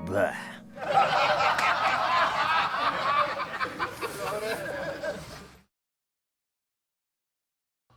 Bleh.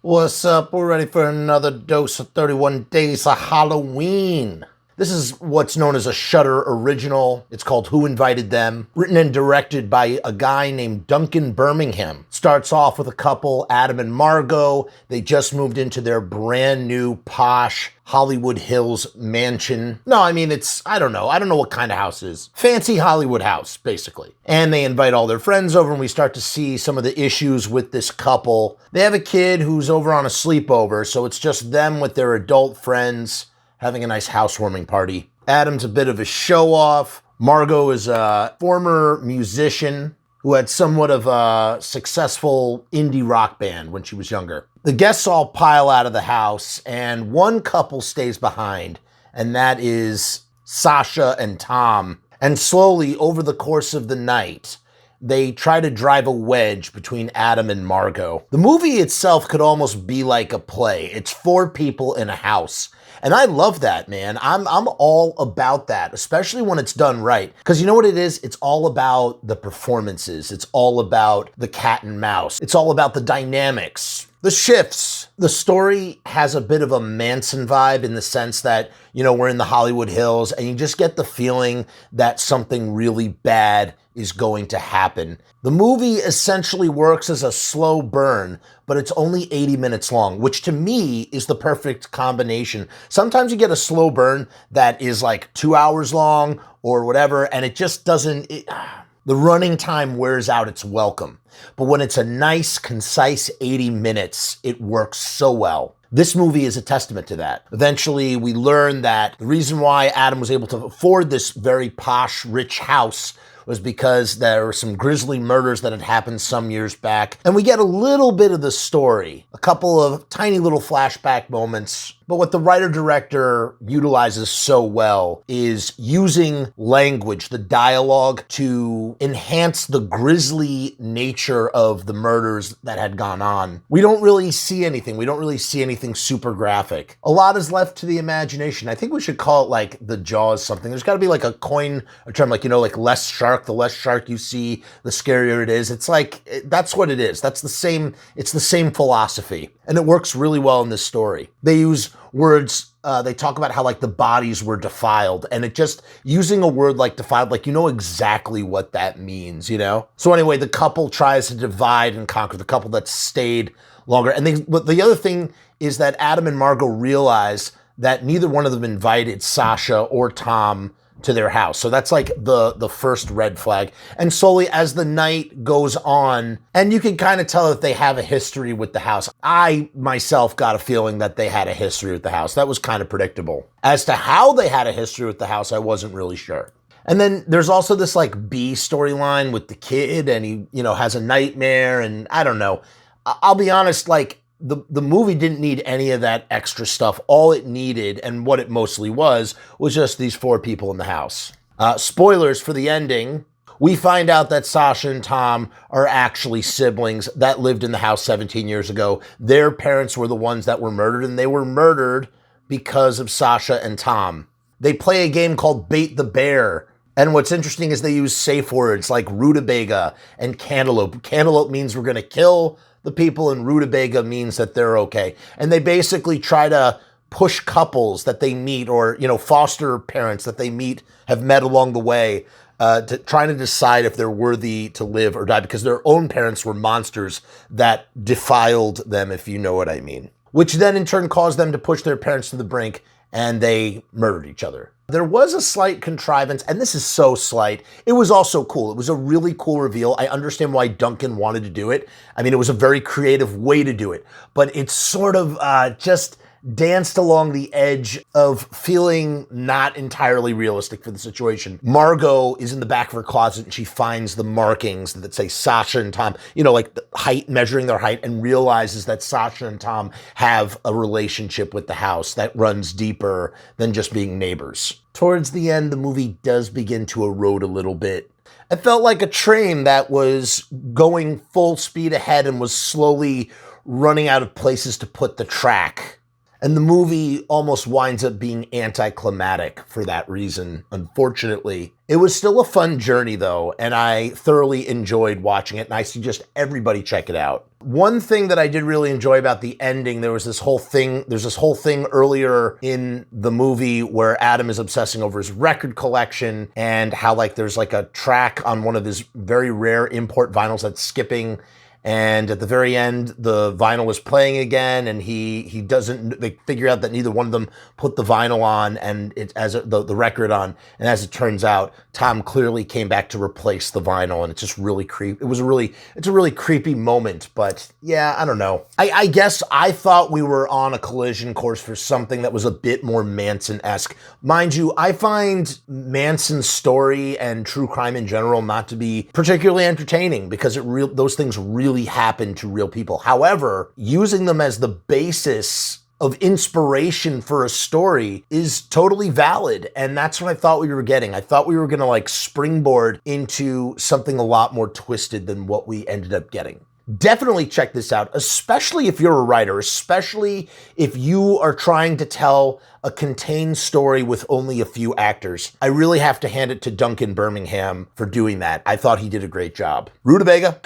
What's up? We're ready for another dose of 31 Days of Halloween. This is what's known as a Shudder original. It's called Who Invited Them? Written and directed by a guy named Duncan Birmingham. Starts off with a couple, Adam and Margo. They just moved into their brand new posh Hollywood Hills mansion. No, I mean, I don't know what kind of house it is. Fancy Hollywood house, basically. And they invite all their friends over, and we start to see some of the issues with this couple. They have a kid who's over on a sleepover, so it's just them with their adult friends having a nice housewarming party. Adam's a bit of a show-off. Margo is a former musician who had somewhat of a successful indie rock band when she was younger. The guests all pile out of the house, and one couple stays behind, and that is Sasha and Tom. And slowly, over the course of the night, they try to drive a wedge between Adam and Margo. The movie itself could almost be like a play. It's 4 people in a house. And I love that, man. I'm all about that, especially when it's done right. Because you know what it is? It's all about the performances. It's all about the cat and mouse. It's all about the dynamics, the shifts. The story has a bit of a Manson vibe in the sense that, you know, we're in the Hollywood Hills and you just get the feeling that something really bad is going to happen. The movie essentially works as a slow burn, but it's only 80 minutes long, which to me is the perfect combination. Sometimes you get a slow burn that is like 2 hours long or whatever, and it just doesn't, the running time wears out its welcome. But when it's a nice, concise 80 minutes, it works so well. This movie is a testament to that. Eventually, we learn that the reason why Adam was able to afford this very posh, rich house was because there were some grisly murders that had happened some years back. And we get a little bit of the story, a couple of tiny little flashback moments. But what the writer-director utilizes so well is using language, the dialogue, to enhance the grisly nature of the murders that had gone on. We don't really see anything. We don't really see anything super graphic. A lot is left to the imagination. I think we should call it like the Jaws something. There's got to be like a term, like, you know, like less shark. The less shark you see, the scarier it is. It's like, that's what it is. It's the same philosophy. And it works really well in this story. They use words, they talk about how like the bodies were defiled, and it just, using a word like defiled, like you know exactly what that means, you know? So anyway, the couple tries to divide and conquer, the couple that stayed longer. And but the other thing is that Adam and Margo realize that neither one of them invited Sasha or Tom to their house. So that's like the first red flag. And slowly as the night goes on, and you can kind of tell that they have a history with the house. I myself got a feeling that they had a history with the house. That was kind of predictable. As to how they had a history with the house, I wasn't really sure. And then there's also this like B storyline with the kid, and he, you know, has a nightmare, and I don't know. I'll be honest, like, the movie didn't need any of that extra stuff. All it needed, and what it mostly was just these 4 people in the house. Spoilers for the ending. We find out that Sasha and Tom are actually siblings that lived in the house 17 years ago. Their parents were the ones that were murdered, and they were murdered because of Sasha and Tom. They play a game called Bait the Bear. And what's interesting is they use safe words like rutabaga and cantaloupe. Cantaloupe means we're going to kill the people, and rutabaga means that they're okay. And they basically try to push couples that they meet, or, you know, foster parents that they meet, have met along the way, to trying to decide if they're worthy to live or die, because their own parents were monsters that defiled them, if you know what I mean. Which then in turn caused them to push their parents to the brink, and they murdered each other. There was a slight contrivance, and this is so slight. It was also cool. It was a really cool reveal. I understand why Duncan wanted to do it. I mean, it was a very creative way to do it, but it's sort of just danced along the edge of feeling not entirely realistic for the situation. Margo is in the back of her closet and she finds the markings that say Sasha and Tom, you know, like the height, measuring their height, and realizes that Sasha and Tom have a relationship with the house that runs deeper than just being neighbors. Towards the end, the movie does begin to erode a little bit. It felt like a train that was going full speed ahead and was slowly running out of places to put the track. And the movie almost winds up being anticlimactic for that reason, unfortunately. It was still a fun journey, though, and I thoroughly enjoyed watching it, and I suggest everybody check it out. One thing that I did really enjoy about the ending, there's this whole thing earlier in the movie where Adam is obsessing over his record collection and how like there's like a track on one of his very rare import vinyls that's skipping. And at the very end, the vinyl is playing again, and they figure out that neither one of them put the vinyl on and the record on. And as it turns out, Tom clearly came back to replace the vinyl, and it's just really creepy. It's a really creepy moment, but yeah, I don't know. I guess I thought we were on a collision course for something that was a bit more Manson-esque. Mind you, I find Manson's story and true crime in general not to be particularly entertaining because those things really happen to real people. However, using them as the basis of inspiration for a story is totally valid. And that's what I thought we were getting. I thought we were going to like springboard into something a lot more twisted than what we ended up getting. Definitely check this out, especially if you're a writer, especially if you are trying to tell a contained story with only a few actors. I really have to hand it to Duncan Birmingham for doing that. I thought he did a great job. Rutabaga.